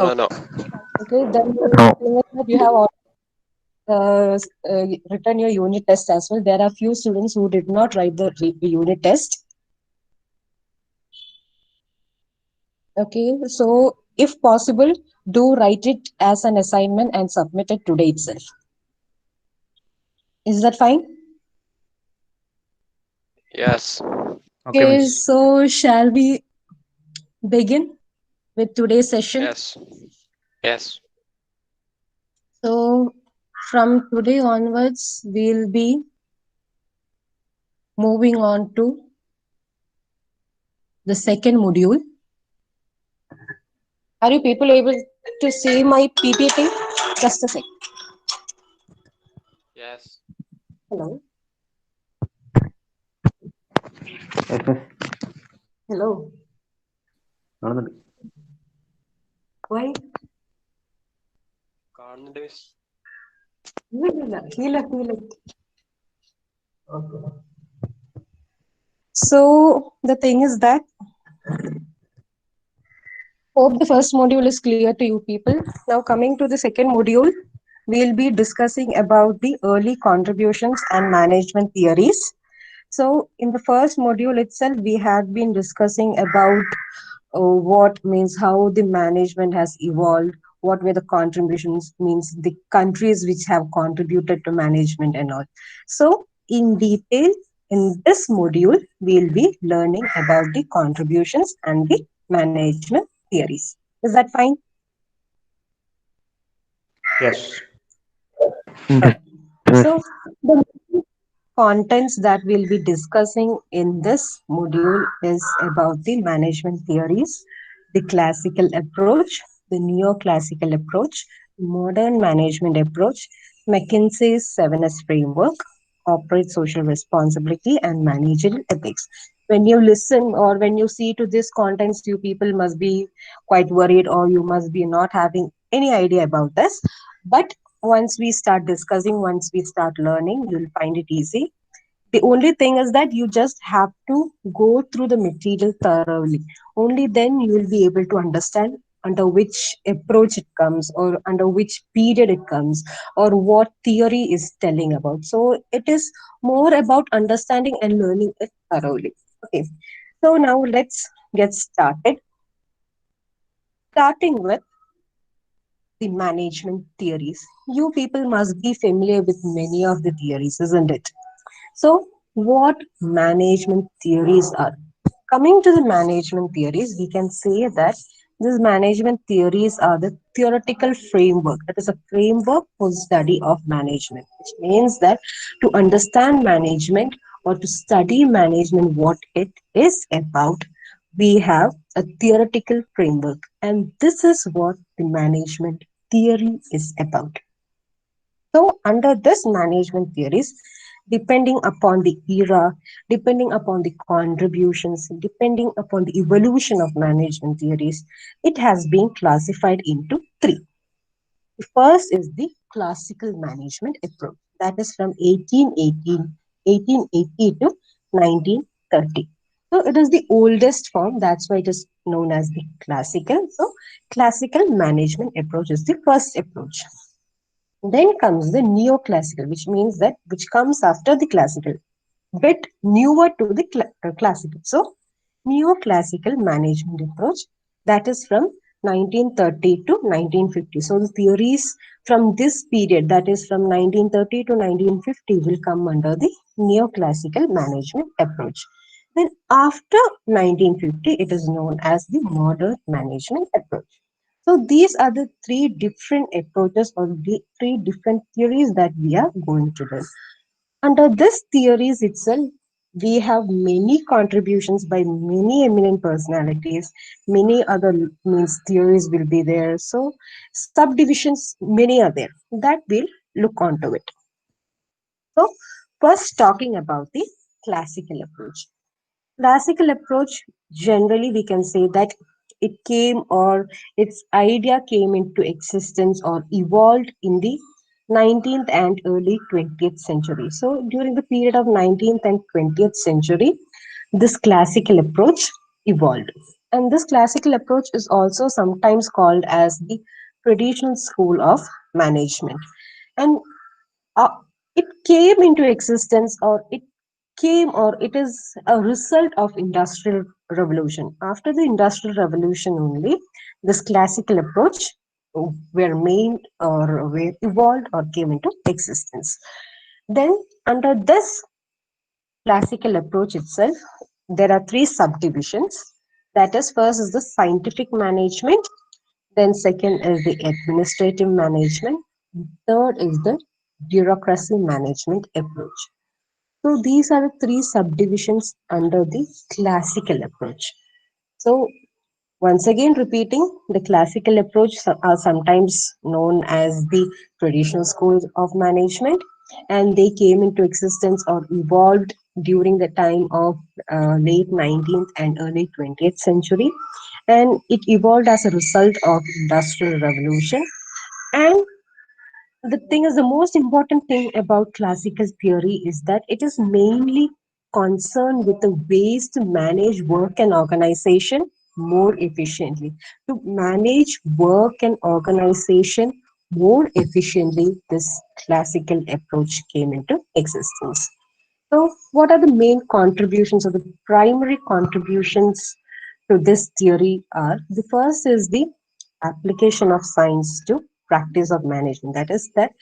No, no. Okay, then No. the thing is that you have written your unit test as well. There are few students who did not write the unit test. Okay, so if possible, do write it as an assignment and submit it today itself. Is that fine? Yes. Okay, Okay, miss. so shall we begin with today's session? Yes. Yes. So from today onwards, we'll be moving on to the second module. Are you people able to see my PPT? Just a sec. Yes. Hello. Yes, miss. Hello. കാണുന്നുണ്ട്. Why? കാണുന്നുണ്ട് miss. Feel it. Okay. So the thing is that hope the first module is clear to you people. Now coming to the second module, we'll be discussing about the early contributions and management theories. So in the first module itself, we had been discussing about what means how the management has evolved, what were the contributions, means the countries which have contributed to management and all. So in detail, in this module, we'll be learning about the contributions and the management theories. Is that fine? Yes. Okay. Yes. So the contents that we'll be discussing in this module is about the management theories, the classical approach, the neoclassical approach, modern management approach, McKinsey's 7S framework, corporate social responsibility, and managerial ethics. When you listen or when you see to these contents, you people must be quite worried or you must be not having any idea about this. But once we start discussing, once we start learning, you'll find it easy. The only thing is that you just have to go through the material thoroughly. Only then you will be able to understand under which approach it comes or under which period it comes or what theory is telling about. So it is more about understanding and learning it thoroughly. Okay. So now let's get started. Starting with the management theories. You people must be familiar with many of the theories, isn't it? So, what management theories are? Coming to the management theories, we can say that these management theories are the theoretical framework. That is a framework for study of management, which means that to understand management or to study management, what it is about, we have a theoretical framework. And this is what the management theory is about. So, under this management theories, depending upon the era, depending upon the contributions, depending upon the evolution of management theories, it has been classified into three. The first is the classical management approach, that is from 1880 to 1930. So it is the oldest form, that's why it is known as the classical. So classical management approach is the first approach. Then comes the neoclassical, which means that which comes after the classical, bit newer to the classical. So, neoclassical management approach, that is from 1930 to 1950. So, the theories from this period, that is from 1930 to 1950, will come under the neoclassical management approach. Then, after 1950, it is known as the modern management approach. So these are the three different approaches or the three different theories that we are going to learn. Under this theories itself, we have many contributions by many eminent personalities. Many other means theories will be there. So subdivisions, many are there. That we'll look onto it. So first talking about the classical approach. Classical approach, generally we can say that it came or its idea came into existence or evolved in the 19th and early 20th century. So during the period of 19th and 20th century, this classical approach evolved. And this classical approach is also sometimes called as the traditional school of management. And uh, it came into existence, or it is a result of industrial revolution. After the industrial revolution only, this classical approach were made or were evolved or came into existence. Then under this classical approach itself, there are three subdivisions. That is, first is the scientific management, then second is the administrative management, third is the bureaucracy management approach. So these are the three subdivisions under the classical approach. So once again repeating, the classical approach are sometimes known as the traditional schools of management, and they came into existence or evolved during the time of late 19th and early 20th century, and it evolved as a result of industrial revolution. And the thing is, the most important thing about classical theory is that it is mainly concerned with the ways to manage work and organization more efficiently. To manage work and organization more efficiently, this classical approach came into existence. So, what are the main contributions or the primary contributions to this theory are? The first is the application of science to practice of management. That is that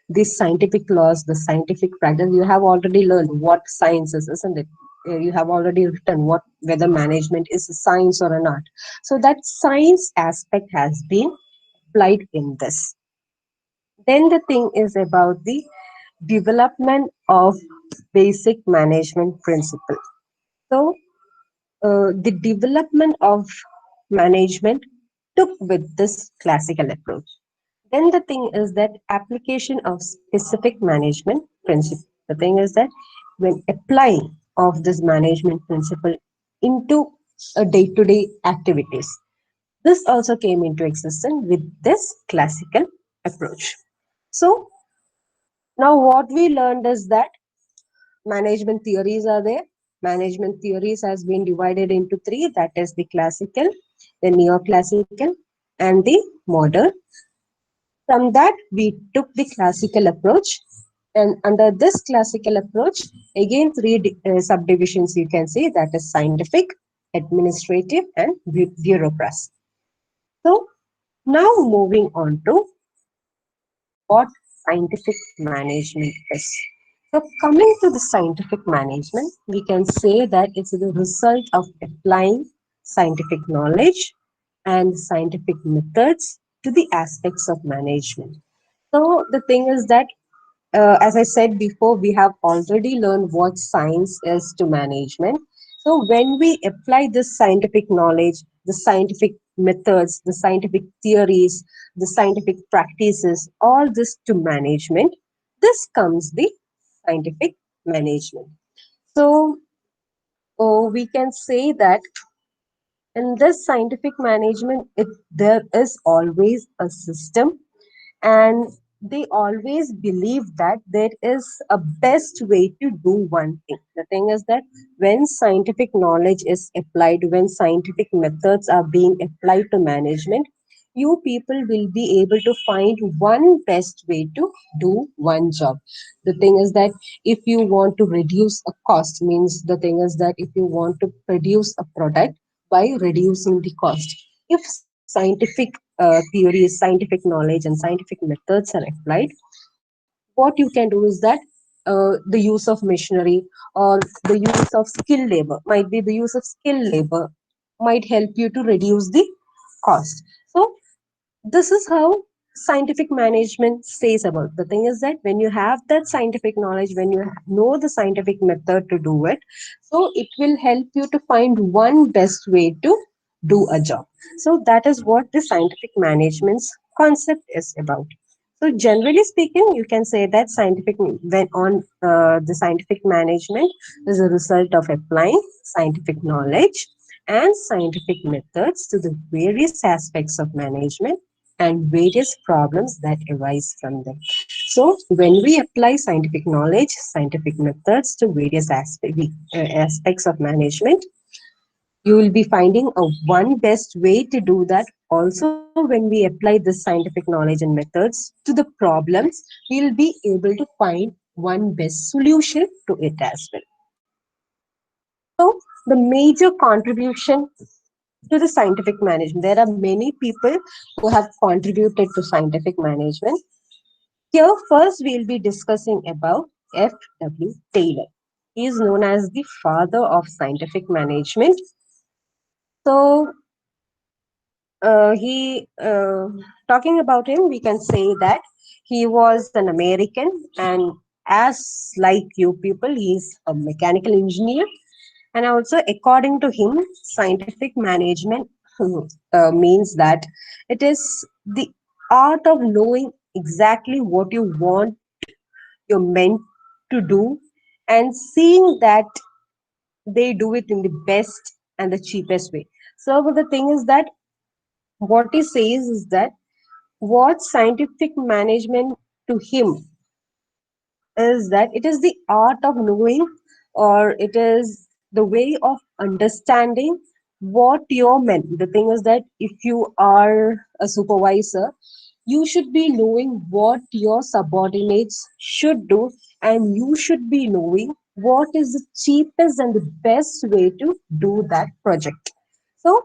these scientific laws, the scientific practice, you have already learned what science is, isn't it? You have already written what whether management is a science or an art. So that science aspect has been applied in this. Then the thing is about the development of basic management principle. So the development of management took with this classical approach. Then the thing is that application of specific management principle. The thing is that when applying of this management principle into a day-to-day activities, this also came into existence with this classical approach. So now what we learned is that management theories are there. Management theories has been divided into three, that is the classical, the neoclassical, and the modern. From that, we took the classical approach, and under this classical approach, again three subdivisions you can see, that is scientific, administrative, and bureaucracy. So now moving on to what scientific management is. So, coming to the scientific management, we can say that it's the result of applying scientific knowledge and scientific methods to the aspects of management. So, the thing is that as I said before, we have already learned what science is to management. So, when we apply this scientific knowledge, the scientific methods, the scientific theories, the scientific practices, all this to management, this comes the scientific management. So, we can say that in this scientific management, there is always a system, and they always believe that there is a best way to do one thing. The thing is that when scientific knowledge is applied, when scientific methods are being applied to management, you people will be able to find one best way to do one job. The thing is that if you want to reduce a cost, means the thing is that if you want to produce a product by reducing the cost, if scientific theories, scientific knowledge, and scientific methods are applied, what you can do is that the use of machinery or the use of skilled labor, might be the use of skilled labor, might help you to reduce the cost. So this is how scientific management says about. The thing is that when you have that scientific knowledge, when you know the scientific method to do it, so it will help you to find one best way to do a job. So that is what the scientific management's concept is about. So generally speaking, you can say that scientific when on the scientific management is a result of applying scientific knowledge and scientific methods to the various aspects of management and various problems that arise from them. So, when we apply scientific knowledge, scientific methods to various aspects of management, You will be finding a one best way to do that. Also, when we apply this scientific knowledge and methods to the problems, we'll be able to find one best solution to it as well. So, the major contribution to the scientific management, there are many people who have contributed to scientific management. Here, first, we'll be discussing about F.W. Taylor. He is known as the father of scientific management. So, he talking about him, we can say that he was an American, and as like you people, he's a mechanical engineer. And also, according to him, scientific management means that it is the art of knowing exactly what you want, you're meant to do, and seeing that they do it in the best and the cheapest way. So, but the thing is that what he says is that what scientific management to him is that it is the art of knowing, or it is the way of understanding what you're meant. The thing is that if you are a supervisor, you should be knowing what your subordinates should do, and you should be knowing what is the cheapest and the best way to do that project. So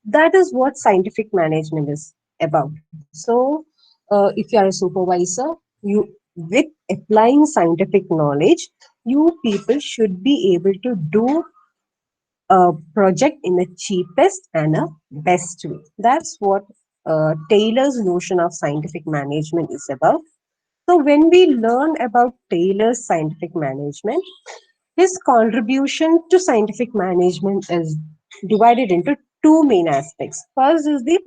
that is what scientific management is about. So if you are a supervisor, you with applying scientific knowledge, you people should be able to do a project in the cheapest and a best way. That's what Taylor's notion of scientific management is about. So when we learn about Taylor's scientific management, his contribution to scientific management is divided into two main aspects. First is the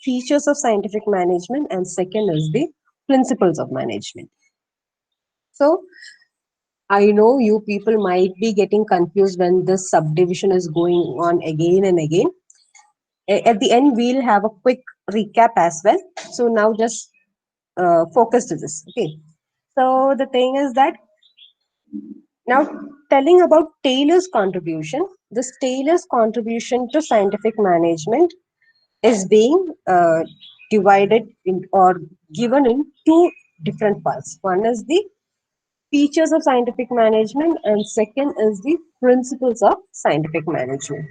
features of scientific management, and second is the principles of management. So I know you people might be getting confused when this subdivision is going on again and again. At the end, we'll have a quick recap as well. So now just focus to this. Okay. So the thing is that now telling about Taylor's contribution, this Taylor's contribution to scientific management is being divided in or given in two different parts. One is the features of scientific management, and second is the principles of scientific management.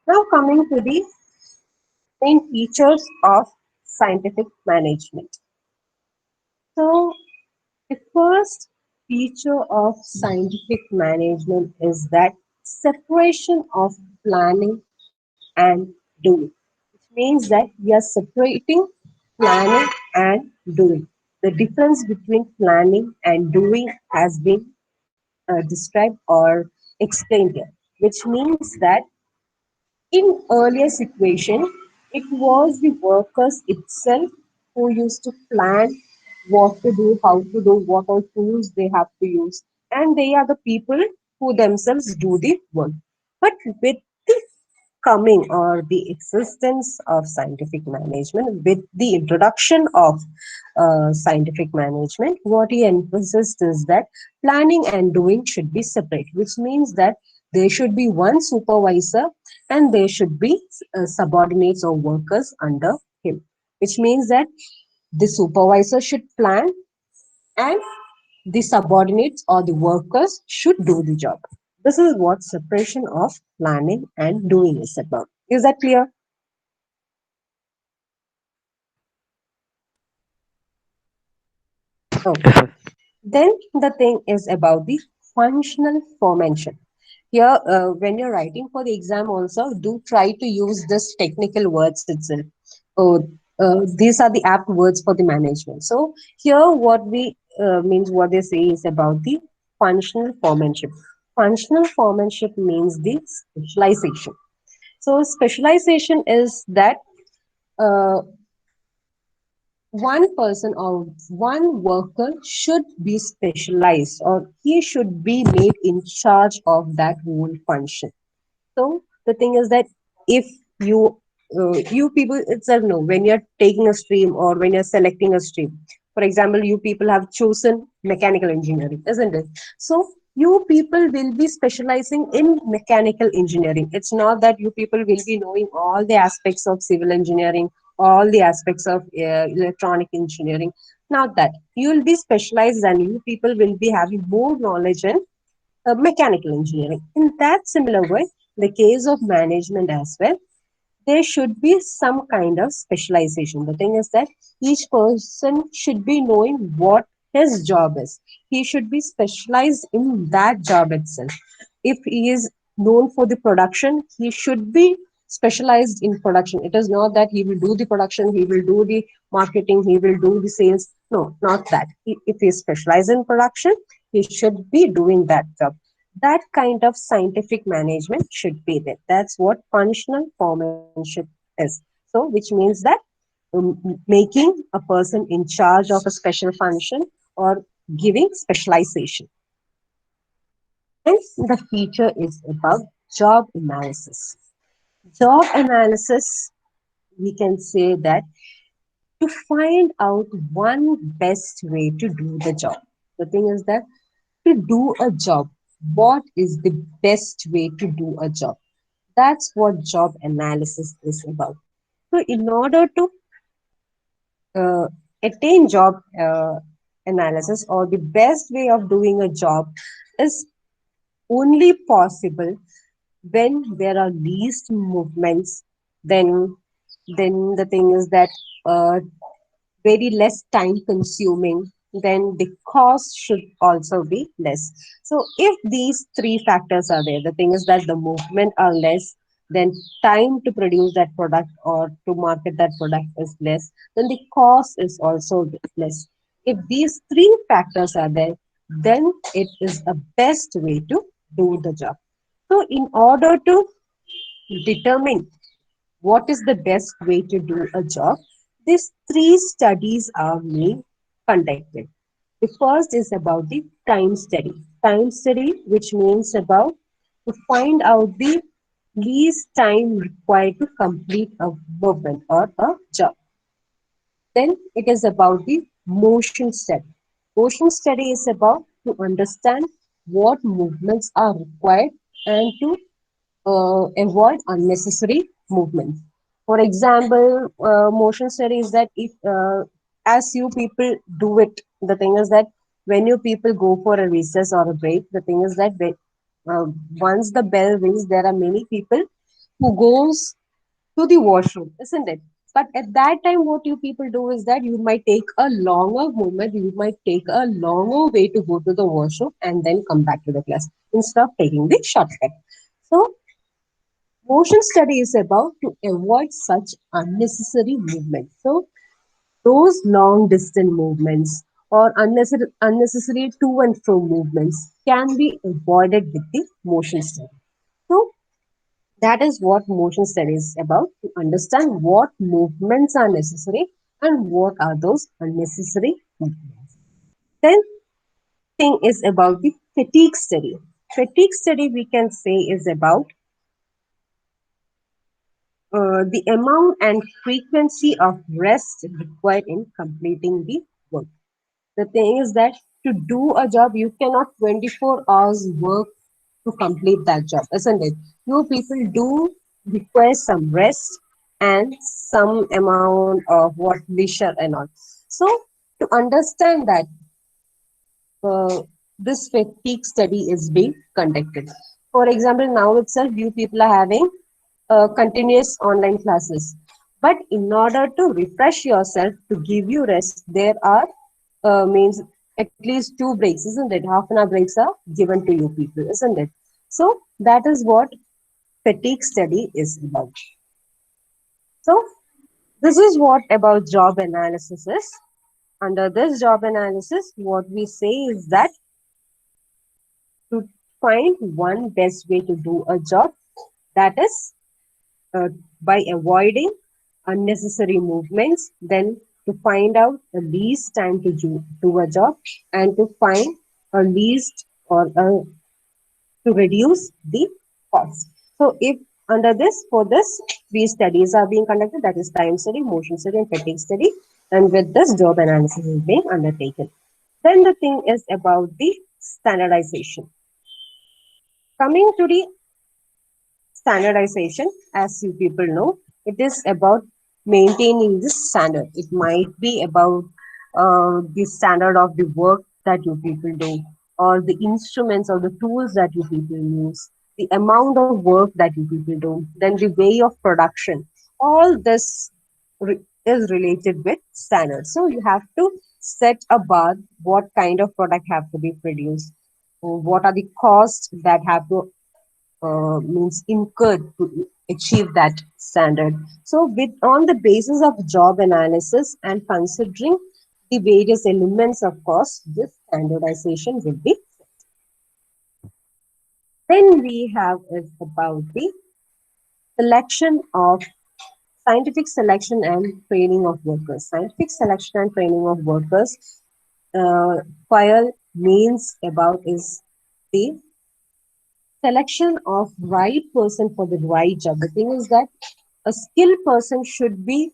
Now coming to the main features of scientific management. So the first feature of scientific management is that separation of planning and doing, which means that we are separating planning and doing. The difference between planning and doing has been described or explained here, which means that in earlier situation, it was the workers itself who used to plan what to do, how to do, what all tools they have to use, and they are the people who themselves do the work. But with the coming or the existence of scientific management, with the introduction of scientific management, what he emphasized is that planning and doing should be separate, which means that there should be one supervisor and there should be subordinates or workers under him, which means that the supervisor should plan and the subordinates or the workers should do the job. This is what separation of planning and doing is about. Is that clear? Okay. Yes, yes. Then the thing is about the functional forementioned. Here, when you're writing for the exam, also do try to use this technical words itself. Oh, these are the apt words for the management. So here, what we means what they say is about the functional foremanship. Functional foremanship means the specialization. So specialization is that uh, one person or one worker should be specialized, or he should be made in charge of that whole function. So the thing is that if you you people itself know when you're taking a stream or when you're selecting a stream, for example, you people have chosen mechanical engineering, isn't it? So you people will be specializing in mechanical engineering. It's not that you people will be knowing all the aspects of civil engineering, all the aspects of electronic engineering. Not that. You will be specialized and you people will be having more knowledge in mechanical engineering. In that similar way, the case of management as well, there should be some kind of specialization. The thing is that each person should be knowing what his job is. He should be specialized in that job itself. If he is known for the production, he should be specialized in production. It is not that he will do the production, he will do the marketing, he will do the sales. No, not that. If he is specialized in production, he should be doing that job. That kind of scientific management should be there. That's what functional foremanship is. So, which means that making a person in charge of a special function or giving specialization. And the feature is about job analysis. Job analysis, we can say that to find out one best way to do the job. The thing is that to do a job, what is the best way to do a job? That's what job analysis is about. So, in order to uh, attain job analysis, or the best way of doing a job is only possible when there are least movements, then the thing is that uh, very less time consuming, then the cost should also be less. So if these three factors are there, the thing is that the movement are less, then time to produce that product or to market that product is less, then the cost is also less. If these three factors are there, then it is a best way to do the job. So in order to determine what is the best way to do a job, these three studies are being conducted. The first is about the time study. Time study, which means about to find out the least time required to complete a movement or a job. Then it is about the motion study. Motion study is about to understand what movements are required and to avoid unnecessary movements. For example, motion study is that if, as you people do it, the thing is that when you people go for a recess or a break, the thing is that uh, once the bell rings, there are many people who goes to the washroom, isn't it? But at that time, what you people do is that you might take a longer movement, you might take a longer way to go to the washroom and then come back to the class instead of taking the shortcut. So motion study is about to avoid such unnecessary movements. So those long distance movements or unnecessary to and fro movements can be avoided with the motion study. So that is what motion study is about, to understand what movements are necessary and what are those unnecessary movements. Then thing is about the fatigue study. Fatigue study we can say is about the amount and frequency of rest required in completing the work. The thing is that to do a job, you cannot 24 hours work to complete that job, isn't it? You people do require some rest and some amount of what leisure and all. So to understand that uh, this fatigue study is being conducted. For example, now itself, you people are having continuous online classes. But in order to refresh yourself, to give you rest, there are means at least two breaks, isn't it? Half an hour breaks are given to you people, isn't it? So that is what fatigue study is about. So this is what about job analysis is. Under this job analysis, what we say is that to find one best way to do a job, that is uh, by avoiding unnecessary movements, then to find out the least time to do a job, and to find a least or to reduce the cost. So if under this, for this, three studies are being conducted, that is time study, motion study, and fatigue study, and with this job analysis is being undertaken. Then the thing is about the standardization. Coming to the standardization, as you people know, it is about maintaining this standard. It might be about the standard of the work that you people do, or the instruments or the tools that you people use, the amount of work that you people do, then the way of production. All this is related with standards. So you have to set a bar what kind of product have to be produced, what are the costs that have to means incurred to achieve that standard. So, with on the basis of job analysis and considering the various elements of cost, this standardization will be. Then we have is about the selection of scientific selection and training of workers. Scientific selection and training of workers, file means about is the selection of right person for the right job. The thing is that a skilled person should be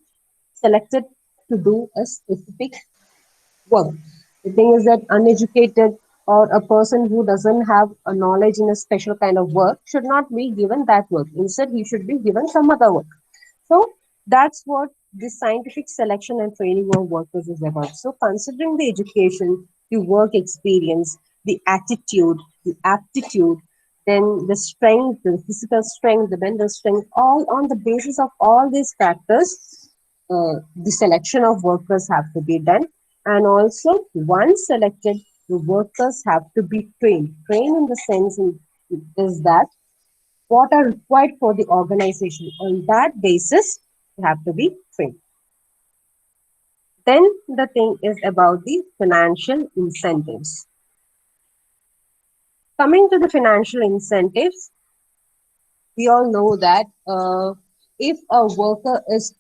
selected to do a specific work. The thing is that uneducated or a person who doesn't have a knowledge in a special kind of work should not be given that work. Instead, he should be given some other work. So that's what the scientific selection and training of workers is about. So considering the education, the work experience, the attitude, the aptitude, then the strength, the physical strength, the mental strength, all on the basis of all these factors, the selection of workers have to be done. And also, once selected, the workers have to be trained. Trained in the sense is that what are required for the organization. On that basis, you have to be trained. Then the thing is about the financial incentives. Coming to the financial incentives, we all know that if a worker is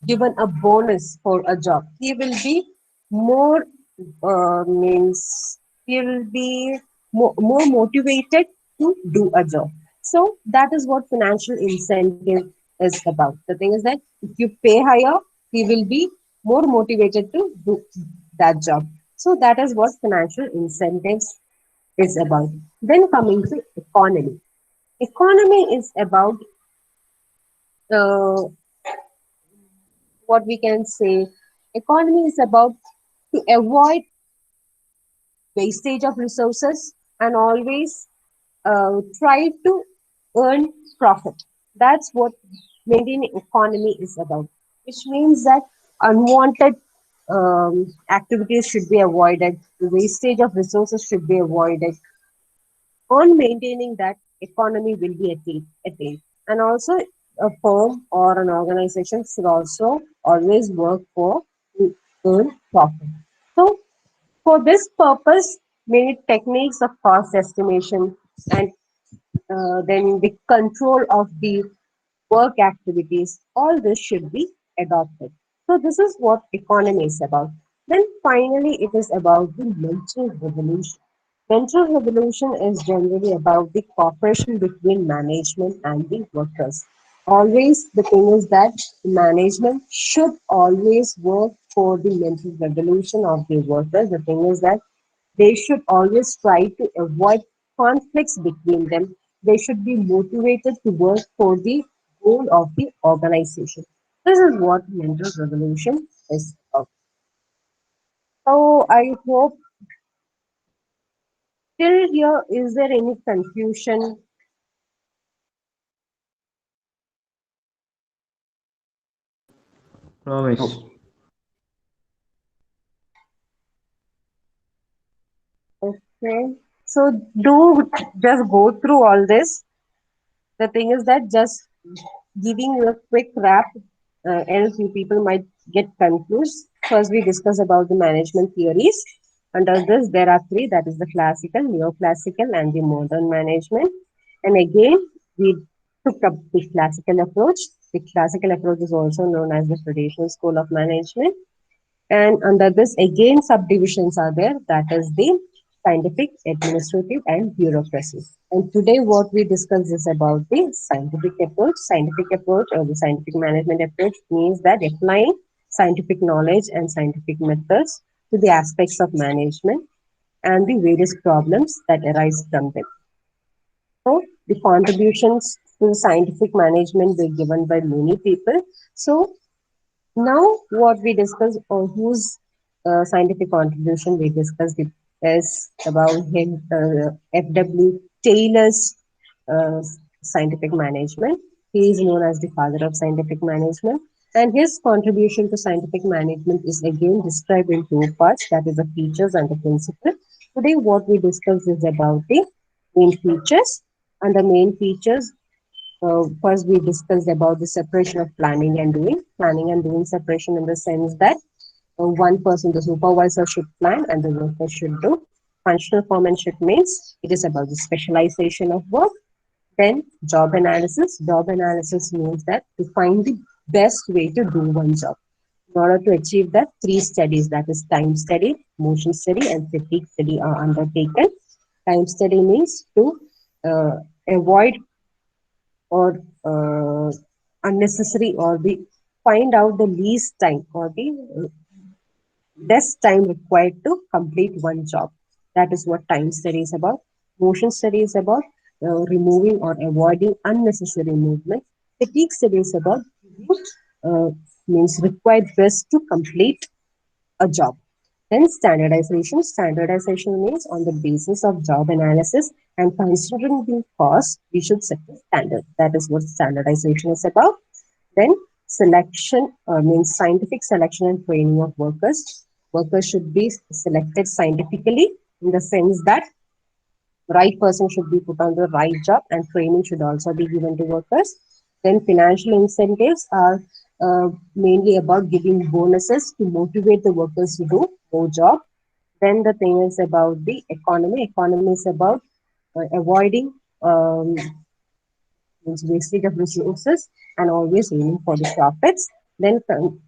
given a bonus for a job, he will be more means he will be more motivated to do a job. So that is what financial incentive is about. The thing is that if you pay higher, he will be more motivated to do that job. So that is what financial incentives is about. Then coming to economy. Economy is about uh, what we can say. Economy is about to avoid wastage of resources and always try to earn profit. That's what maintaining economy is about, which means that unwanted activities should be avoided, the wastage of resources should be avoided. On maintaining that, economy will be attained. And also, a firm or an organization should also always work for to earn profit. So, for this purpose, many techniques of cost estimation and then the control of the work activities, all this should be adopted. So this is what economy is about. Then finally, it is about the mental revolution. Mental revolution is generally about the cooperation between management and the workers. Always the thing is that management should always work for the mental revolution of the workers. The thing is that they should always try to avoid conflicts between them. They should be motivated to work for the goal of the organization. This is what mental revolution is about. So I hope till here is there any confusion? No, miss. Okay. So do just go through all this. The thing is that just giving you a quick wrap, else you people might get confused. First, we discuss about the management theories. Under this, there are three, that is the classical, neoclassical, and the modern management. And again, we took up the classical approach. The classical approach is also known as the traditional school of management. And under this, again, subdivisions are there. That is the scientific, administrative, and bureaucracy. And today, what we discuss is about the scientific approach. Scientific approach or the scientific management approach means that applying scientific knowledge and scientific methods to the aspects of management and the various problems that arise from them. So the contributions to scientific management were given by many people. So now, what we discussed or whose scientific contribution we discussed is about him, F.W. Taylor's uh, scientific management. He is known as the father of scientific management, and his contribution to scientific management is again described in two parts, that is, the features and the principle. Today, what we discuss is about the main features, and the main features first, we discussed about the separation of planning and doing. Planning and doing separation in the sense that one person, the supervisor, should plan and the worker should do. Functional foremanship means it is about the specialization of work. Then job analysis. Job analysis means that to find the best way to do one job. In order to achieve that, three studies, that is time study, motion study, and fatigue study are undertaken. Time study means to avoid or unnecessary or the find out the least time or the less time required to complete one job. That is what time study is about. Motion study is about removing or avoiding unnecessary movement. Fatigue study is about uh, means required rest to complete a job. Then standardization. Standardization means on the basis of job analysis and considering the cost, we should set the standard. That is what standardization is about. Then selection means scientific selection and training of workers. Workers should be selected scientifically in the sense that right person should be put on the right job and training should also be given to workers. Then financial incentives are mainly about giving bonuses to motivate the workers to do more job. Then the thing is about the economy. Economy is about avoiding means wastage of resources and always aiming for the profits. Then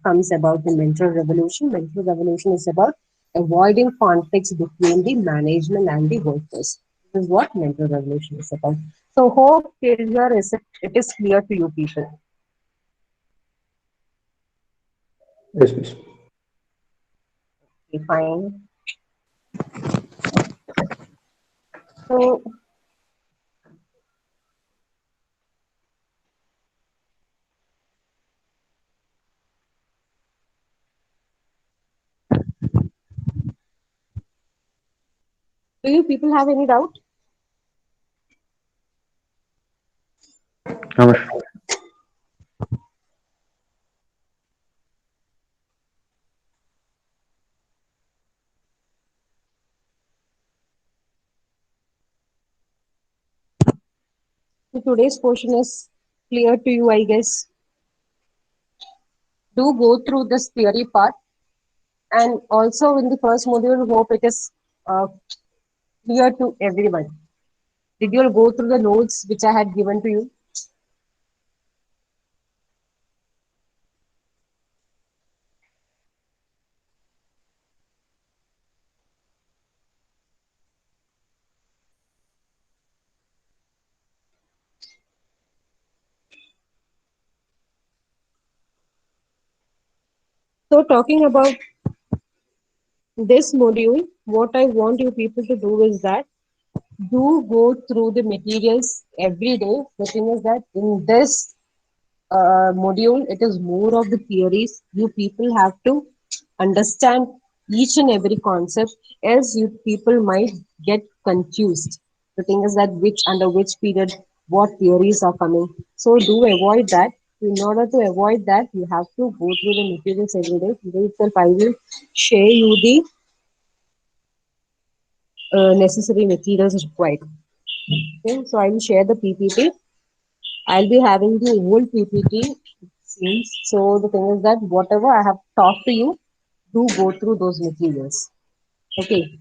comes about the mental revolution. Mental revolution is about avoiding conflicts between the management and the workers. This is what mental revolution is about. So hope till here it is clear to you people. Yes, please. Okay, fine. So do you people have any doubt? How much? So today's portion is clear to you, I guess. Do go through this theory part, and also in the first module, hope it is uh, clear to everyone. Did you all go through the notes which I had given to you? So, talking about this module, what I want you people to do is that do go through the materials every day. The thing is that in this module, it is more of the theories. You people have to understand each and every concept, else you people might get confused. The thing is that which under which period what theories are coming. So do avoid that. In order to avoid that, you have to go through the materials every day. Today itself, I will share you the necessary materials required. Okay, so I will share the PPT. I'll be having the whole PPT scenes. So the thing is that whatever I have taught to you, do go through those materials. Okay.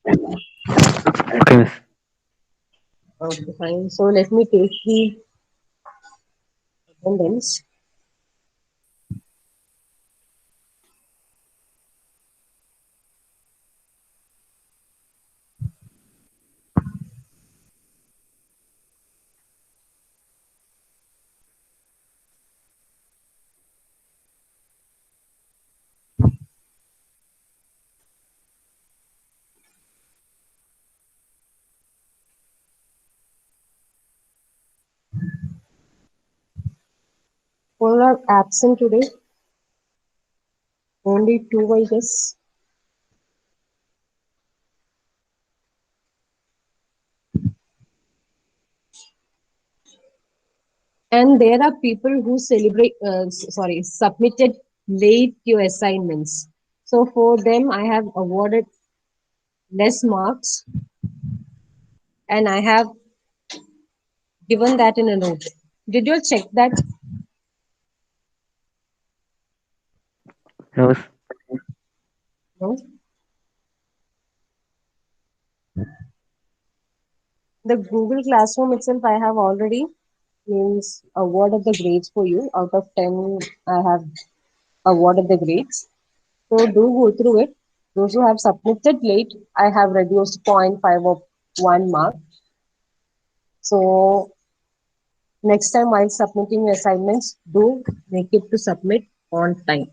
Okay, miss. Okay, fine. So let me take the attendance. All are absent today. Only two, I guess. And there are people who submitted late your assignments. So for them, I have awarded less marks and I have given that in a note. Did you check that? No, No. The Google Classroom itself, I have already means awarded the grades for you. Out of 10, I have awarded the grades. So do go through it. Those who have submitted late, I have reduced zero point 0.5 of 1 mark. So next time while submitting your assignments, do make it to submit on time.